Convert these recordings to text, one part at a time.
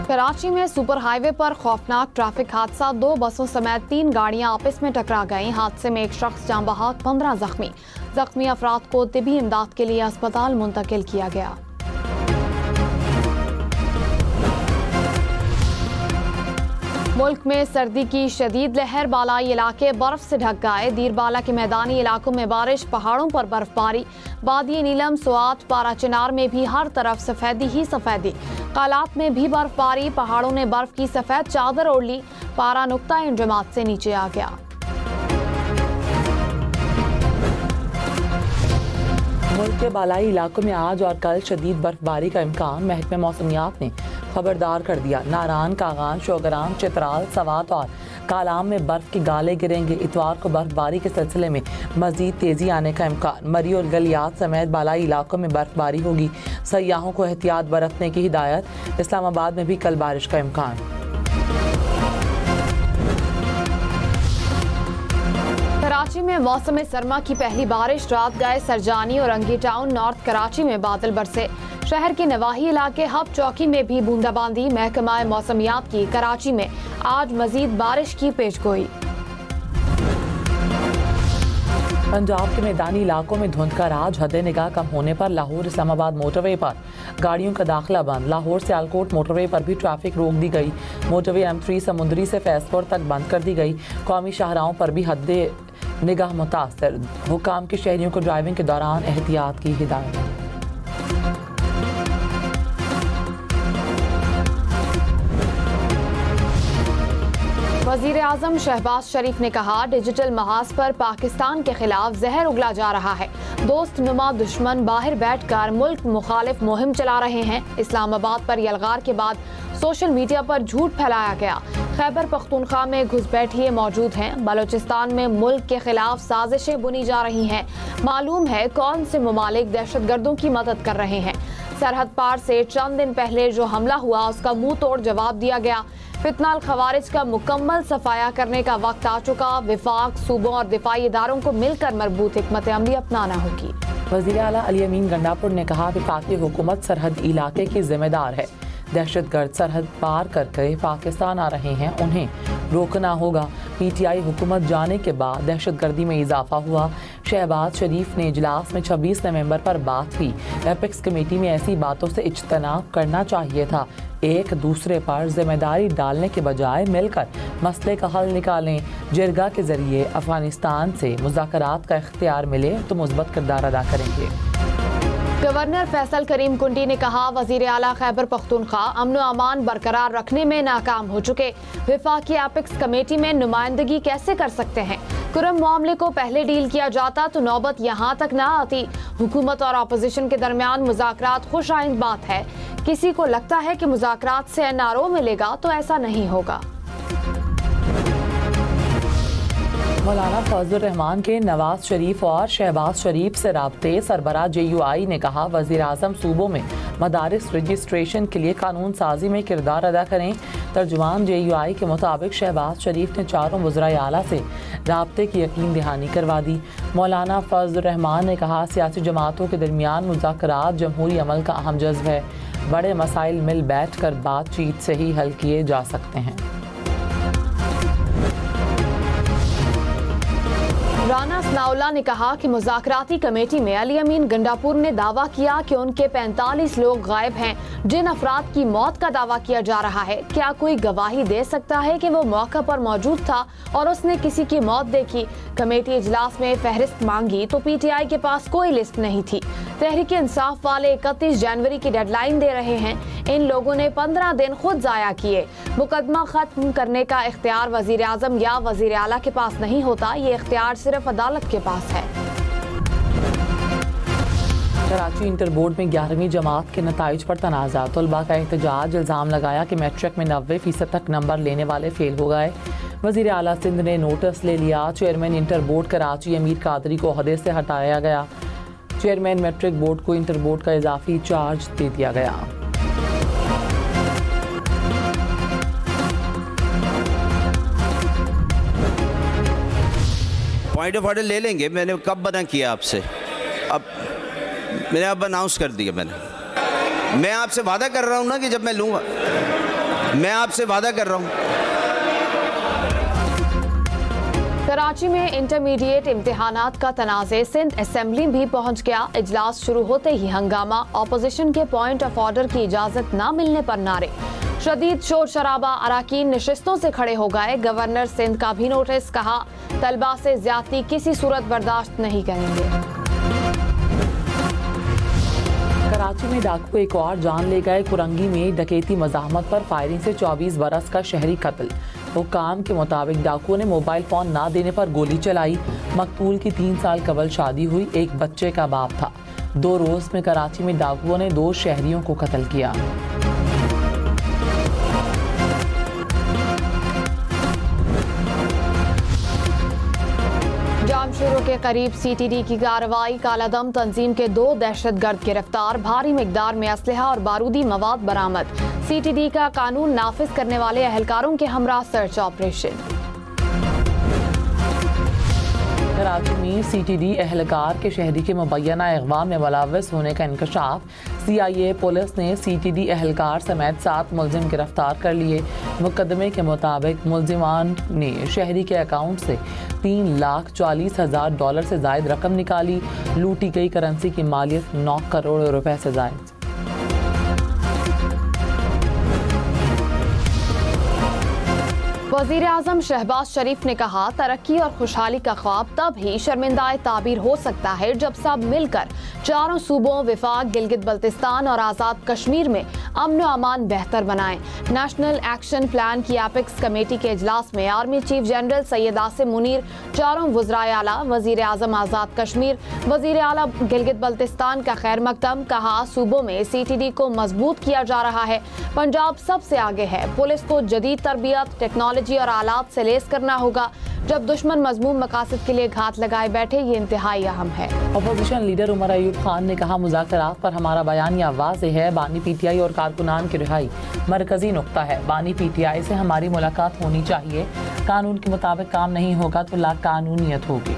कराची में super highway पर खौफनाक ट्रैफिक हादसा, 2 बसों समेत 3 गाड़ियां आपस में टकरा गईं। हादसे में एक शख्स जान बहक, 15 जख्मी अफराद को तिबी इमदाद के लिए अस्पताल मुंतकिल किया गया। मुल्क में सर्दी की शदीद लहर, बालाई इलाके बर्फ से ढक गए। दीरबाला के मैदानी इलाकों में बारिश, पहाड़ों पर बर्फबारी। वादी नीलम, स्वात, पारा चिनार में भी हर तरफ सफेदी ही सफेदी। कालात में भी बर्फबारी, पहाड़ों ने बर्फ की सफेद चादर ओढ़ ली। पारा नुक्ता इंजमात से नीचे आ गया। मुल्क के बालाई इलाकों में आज और कल शदीद बर्फबारी का इम्कान, महकमे मौसमियात ने खबरदार कर दिया। नारान, कागान, शोगराम, चित्राल, सवात और कालाम में बर्फ के गाले गिरेंगे। इतवार को बर्फबारी के सिलसिले में मजीद तेजी आने का इम्कान। मरी और गलियात समेत बालाई इलाकों में बर्फबारी होगी। सयाहों को एहतियात बरतने की हिदायत। इस्लामाबाद में भी कल बारिश का इम्कान। कराची में मौसम सरमा की पहली बारिश, रात गए सरजानी और रंगी टाउन। नॉर्थ कराची में बादल बरसे। शहर के नवाही इलाके हब चौकी में भी बूंदाबांदी। महकमा मौसमियात की कराची में आज मजीद बारिश की पेशगोई। पंजाब के मैदानी इलाकों में धुंध का राज, हद निगाह कम होने पर लाहौर इस्लामाबाद मोटरवे पर गाड़ियों का दाखिला बंद। लाहौर से आलकोट मोटरवे पर भी ट्रैफिक रोक दी गई। मोटरवे M3 समुंदरी से फैसपुर तक बंद कर दी गई। कौमी शाहराहों पर भी हद निगाह मुतासर। हुकाम के शहरियों को ड्राइविंग के दौरान एहतियात की हिदायत। वज़ीर आज़म शहबाज शरीफ ने कहा, डिजिटल महाज पर पाकिस्तान के खिलाफ जहर उगला जा रहा है। दोस्त नुमा दुश्मन बाहर बैठकर मुल्क मुखालिफ मुहिम चला रहे हैं। इस्लामाबाद पर यलगार के बाद सोशल मीडिया पर झूठ फैलाया गया। खैबर पख्तूनख्वा में घुसपैठिए मौजूद हैं। बलोचिस्तान में मुल्क के खिलाफ साजिशें बुनी जा रही हैं। मालूम है कौन से ममालिक दहशतगर्दों की मदद कर रहे हैं। सरहद पार से चंद दिन पहले जो हमला हुआ उसका मुंह तोड़ जवाब दिया गया। फितनाल खवारिज का मुकम्मल सफाया करने का वक्त आ चुका। विफाक, सूबों और दिफाई इदारों को मिलकर मजबूत हिकमत अमली अपनाना होगी। वज़ीर आला अली अमीन गंडापुर ने कहा, वफाकी हुकूमत सरहद इलाके की जिम्मेदार है। दहशतगर्द सरहद पार करके पाकिस्तान आ रहे हैं, उन्हें रोकना होगा। PTI हुकूमत जाने के बाद दहशतगर्दी में इजाफा हुआ। शहबाज शरीफ ने इजलास में 26 नवंबर पर बात की। एपेक्स कमेटी में ऐसी बातों से इज्तनाब करना चाहिए था। एक दूसरे पर जिम्मेदारी डालने के बजाय मिलकर मसले का हल निकालें। जिरगा के जरिए अफगानिस्तान से मुज़ाकरात का इख्तियार मिले तो मुस्बत किरदार अदा करेंगे। गवर्नर फैसल करीम कुंटी ने कहा, वजीर आला खैबर पख्तूनख्वा अमन व अमान बरकरार रखने में नाकाम हो चुके। विफाकी एपेक्स कमेटी में नुमाइंदगी कैसे कर सकते हैं? कुरम मामले को पहले डील किया जाता तो नौबत यहाँ तक ना आती। हुकूमत और अपोजिशन के दरमियान मुज़ाकरात खुश आइंद बात है। किसी को लगता है कि मुज़ाकरात से NRO मिलेगा तो ऐसा नहीं होगा। मौलाना फजलुर रहमान के नवाज शरीफ और शहबाज शरीफ से राब्ते। सरबराह JUI ने कहा, वज़ीर आज़म सूबों में मदारिस रजिस्ट्रेशन के लिए कानून साजी में किरदार अदा करें। तर्जुमान JUI के मुताबिक शहबाज शरीफ ने चारों वज़राए आला से राब्ते की यकीन दहानी करवा दी। मौलाना फजलुर रहमान ने कहा, सियासी जमातों के दरमियान मुज़ाकरात जमहूरी अमल का अहम जज्ब है। बड़े मसाइल मिल बैठ कर बातचीत से ही हल किए जा सकते हैं। राना सनाउल्लाह ने कहा कि मुज़ाकराती कमेटी में अली अमीन गंडापुर ने दावा किया कि उनके 45 लोग गायब हैं। जिन अफराद की मौत का दावा किया जा रहा है, क्या कोई गवाही दे सकता है कि वो मौका पर मौजूद था और उसने किसी की मौत देखी? कमेटी इजलास में फहरिस्त मांगी तो PTI के पास कोई लिस्ट नहीं थी। तहरीक इंसाफ वाले 31 जनवरी की डेडलाइन दे रहे हैं। इन लोगों ने 15 दिन खुद जाया किए। मुकदमा खत्म करने का इख्तियार वजीर आज़म या वजीर आला के पास नहीं होता, ये इख्तियार सिर्फ अदालत के पास है। कराची इंटर बोर्ड में 11वीं जमात के नताइज पर तनाज़ा। तलबा का एहतजाज, इल्ज़ाम लगाया कि मैट्रिक में 90% तक नंबर लेने वाले फेल हो गए। वज़ीर आला सिंध ने नोटिस ले लिया। चेयरमैन इंटर बोर्ड कराची अमीर कादरी को ओहदे से हटाया गया। चेयरमैन मैट्रिक बोर्ड को इंटर बोर्ड का इजाफी चार्ज दे दिया गया। पॉइंट ऑफ ऑर्डर ले लेंगे। मैंने कब बना किया आपसे? अब मैंने अब अनाउंस कर दिया। मैं आपसे वादा कर रहा हूँ ना कि जब मैं लूँगा मैं आपसे वादा कर रहा हूँ। कराची में इंटरमीडिएट इम्तिहानात का तनाज़े सिंध असेंबली भी पहुंच गया। इजलास शुरू होते ही हंगामा, ऑपोजिशन के पॉइंट ऑफ ऑर्डर की इजाजत न मिलने पर नारे, शदीद शोर शराबा, अराकीन नशिस्तों से खड़े हो गए। गवर्नर सिंध का भी नोटिस, कहा तलबा से ज्यादती किसी सूरत बर्दाश्त नहीं करेंगे। कराची में डाकू एक और जान ले गए। कुरंगी में डकैती मज़ाहमत पर फायरिंग से 24 बरस का शहरी कत्ल। हुक्काम के मुताबिक डाकुओं ने मोबाइल फ़ोन ना देने पर गोली चलाई। मकतूल की 3 साल कबल शादी हुई, एक बच्चे का बाप था। 2 रोज़ में कराची में डाकुओं ने 2 शहरियों को कत्ल किया। जामशोरों के करीब CTD की कार्रवाई, कालादम तंजीम के 2 दहशतगर्द गिरफ्तार, भारी मिकदार में असलहा और बारूदी मवाद बरामद। CTD का कानून नाफिज करने वाले अहलकारों के हमरा सर्च ऑपरेशन। कराची में CTD अहलकार के शहरी के मुबैना अगवा में मुलव्वस होने का इंकशाफ। CIA पुलिस ने CTD अहलकार समेत 7 मुलजिम गिरफ्तार कर लिए। मुकदमे के मुताबिक मुलजिमान ने शहरी के अकाउंट से $3,40,000 से जायद रकम निकाली। लूटी गई करेंसी की मालियत 9 करोड़ रुपए से जायद। वज़ीर आज़म शहबाज शरीफ ने कहा, तरक्की और खुशहाली का ख्वाब तब ही शर्मिंदाए ताबीर हो सकता है जब सब मिलकर चारों सूबों, विफाक, गिलगित बल्तिस्तान और आज़ाद कश्मीर में अमन व अमान बेहतर बनाएं। नेशनल एक्शन प्लान की एपिक्स कमेटी के इजलास में army chief general Syed Asim Munir, चारों वज़राए आला, वज़ीर आज़म आज़ाद कश्मीर, वज़ीर आला गिलगित बल्तिस्तान का खैर मकदम। कहा, सूबों में CTD को मजबूत किया जा रहा है। पंजाब सबसे आगे है। पुलिस को जदीद तरबियत, टेक्नोलॉजी और आलात से लेस करना होगा। जब दुश्मन मजमूम मकासद के लिए घात लगाए बैठे, ये इंतहाई अहम है। अपोजिशन लीडर उमर अयूब खान ने कहा, मुज़ाकरात पर हमारा बयानिया वाज़ेह है। बानी PTI और कारकुनान की रिहाई मरकजी नुक्ता है। बानी PTI से हमारी मुलाकात होनी चाहिए। कानून के मुताबिक काम नहीं होगा तो लाकानूनियत होगी।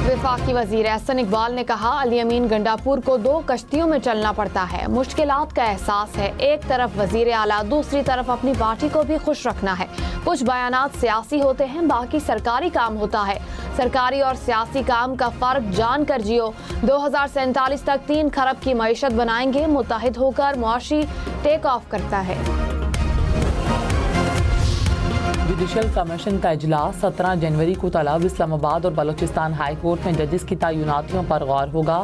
वफाकी वज़ीर एहसन इकबाल ने कहा, अली अमीन गंडापुर को 2 कश्तियों में चलना पड़ता है। मुश्किलात का एहसास है। एक तरफ वज़ीर आला, दूसरी तरफ अपनी पार्टी को भी खुश रखना है। कुछ बयानात सियासी होते हैं, बाकी सरकारी काम होता है। सरकारी और सियासी काम का फ़र्क जान कर जियो। 2047 तक 3 खरब की मईशत बनाएंगे। मुत्तहिद होकर मुआशी टेक ऑफ करता है। जुडिशल कमीशन का इजलास 17 जनवरी को तलब। इस्लामाबाद और बलूचिस्तान हाई कोर्ट में जजेस की तैनातियों पर गौर होगा।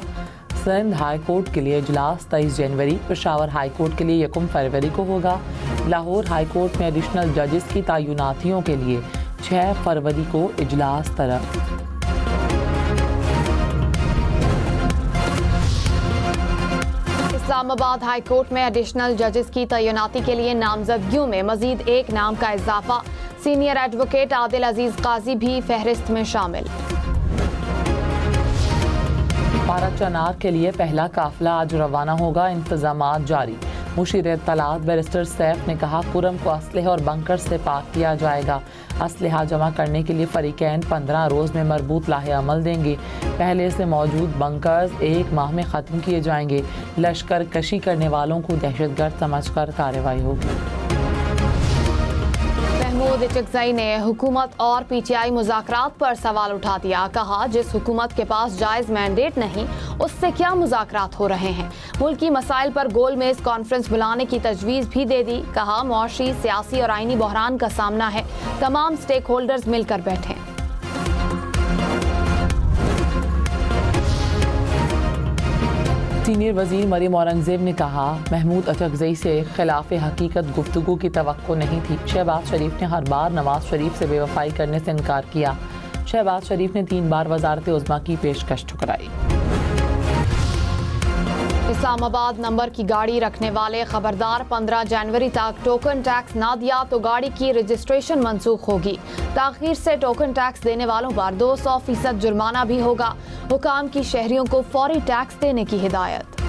सिंध हाई कोर्ट के लिए इजलास 23 जनवरी, पेशावर हाई कोर्ट के लिए 1 फरवरी को होगा। लाहौर हाई कोर्ट में एडिशनल जजेस की तैनातियों के लिए 6 फरवरी को इजलास तलब। इस्लामाबाद हाई कोर्ट में एडिशनल जजेस की तैनाती के लिए नामजदगियों में मजीद 1 नाम का इजाफा। सीनियर एडवोकेट आदिल अजीज काजी भी फहरिस्त में शामिल। पाराचनार के लिए पहला काफिला आज रवाना होगा। इंतजामात जारी। मुशीर इत्तलात बैरिस्टर सैफ ने कहा, कुरम को असलहे और बंकर से पाक किया जाएगा। असलहा जमा करने के लिए फरीकैन 15 रोज़ में मरबूत लाहे अमल देंगे। पहले से मौजूद बंकर्स 1 माह में ख़त्म किए जाएंगे। लश्कर कशी करने वालों को दहशतगर्द समझकर कार्रवाई होगी। महमूद इचकज़ई ने हुकूमत और PTI मुज़ाकरात पर सवाल उठा दिया। कहा, जिस हुकूमत के पास जायज़ मैंडेट नहीं, उससे क्या मुज़ाकरात हो रहे हैं। मुल्की मसाइल पर गोल मेज कॉन्फ्रेंस बुलाने की तजवीज़ भी दे दी। कहा, मुआशी, सियासी और आईनी बहरान का सामना है। तमाम स्टेक होल्डर्स मिलकर बैठें। सीनियर वज़ीर मरीम औरंगज़ेब ने कहा, महमूद इचकज़ई से खिलाफ हकीकत गुफ्तगू की तवक्को नहीं थी। शहबाज शरीफ ने हर बार नवाज शरीफ से बेवफाई करने से इनकार किया। शहबाज शरीफ ने 3 बार वज़ारत उज़्मा की पेशकश ठुकराई। इस्लामाबाद नंबर की गाड़ी रखने वाले खबरदार, 15 जनवरी तक टोकन टैक्स ना दिया तो गाड़ी की रजिस्ट्रेशन मनसूख होगी। ताखीर से टोकन टैक्स देने वालों पर 200% जुर्माना भी होगा। हुकाम की शहरियों को फौरी टैक्स देने की हिदायत।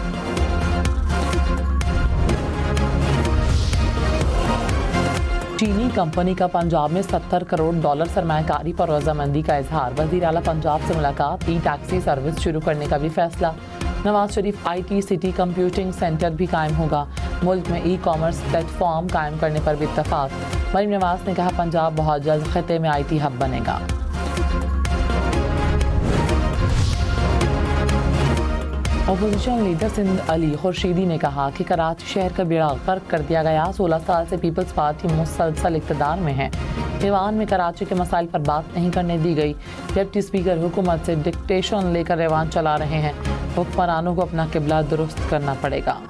चीनी कंपनी का पंजाब में $70 करोड़ सरमायाकारी पर रजामंदी का इजहार। वज़ीर आला पंजाब से मुलाकात। ई टैक्सी सर्विस शुरू करने का भी फैसला। Nawaz Sharif IT city computing centre भी कायम होगा। मुल्क में ई-कॉमर्स प्लेटफॉर्म कायम करने पर भी इत्तफाक। मरीम नवाज ने कहा पंजाब बहुत जल्द खिते में IT हब बनेगा। अपोजिशन लीडर सिंध अली खुर्शीदी ने कहा कि कराची शहर का बेड़ा गर्क कर दिया गया। 16 साल से पीपल्स पार्टी मुसलसल इक़्तिदार में है। ईवान में कराची के मसाइल पर बात नहीं करने दी गई। डिप्टी स्पीकर हुकूमत से डिक्टेशन लेकर ईवान चला रहे हैं। हुक्मरानों को अपना किबला दुरुस्त करना पड़ेगा।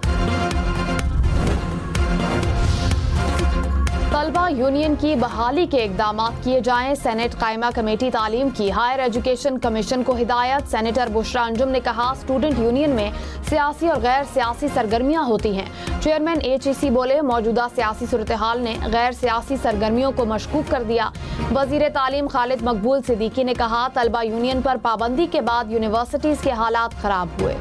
तलबा यूनियन की बहाली के इकदाम किए जाएं। सेनेट कायमा कमेटी तालीम की हायर एजुकेशन कमीशन को हिदायत। सेनेटर बुशरा अंजुम ने कहा स्टूडेंट यूनियन में सियासी और गैर सियासी सरगर्मियां होती हैं। चेयरमैन HEC बोले मौजूदा सियासी सूरत हाल ने गैर सियासी सरगर्मियों को मशकूक कर दिया। वजीर तालीम खालिद मकबूल सिद्दीकी ने कहा तलबा यूनियन पर पाबंदी के बाद यूनिवर्सिटीज के हालात खराब हुए।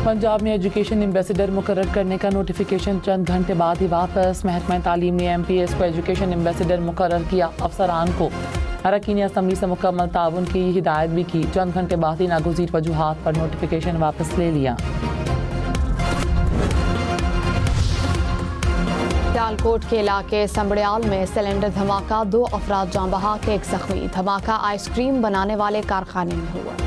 पंजाब में एजुकेशन एम्बेसडर मुकर्रर करने का नोटिफिकेशन चंद घंटे बाद ही वापस। महकमा तालीम ने MPS को एजुकेशन एम्बेसडर मुकर्रर किया। अफसरान को अरकान असम्बली से मुकम्मल ताउन की हिदायत भी की। चंद घंटे बाद ही नागुज़ीर वजूहात पर नोटिफिकेशन वापस ले लिया। सियालकोट के इलाके संबड़ियाल में सिलेंडर धमाका, 2 अफराद जाँ बहक, 1 जख्मी। धमाका आइसक्रीम बनाने वाले कारखाने में हुआ।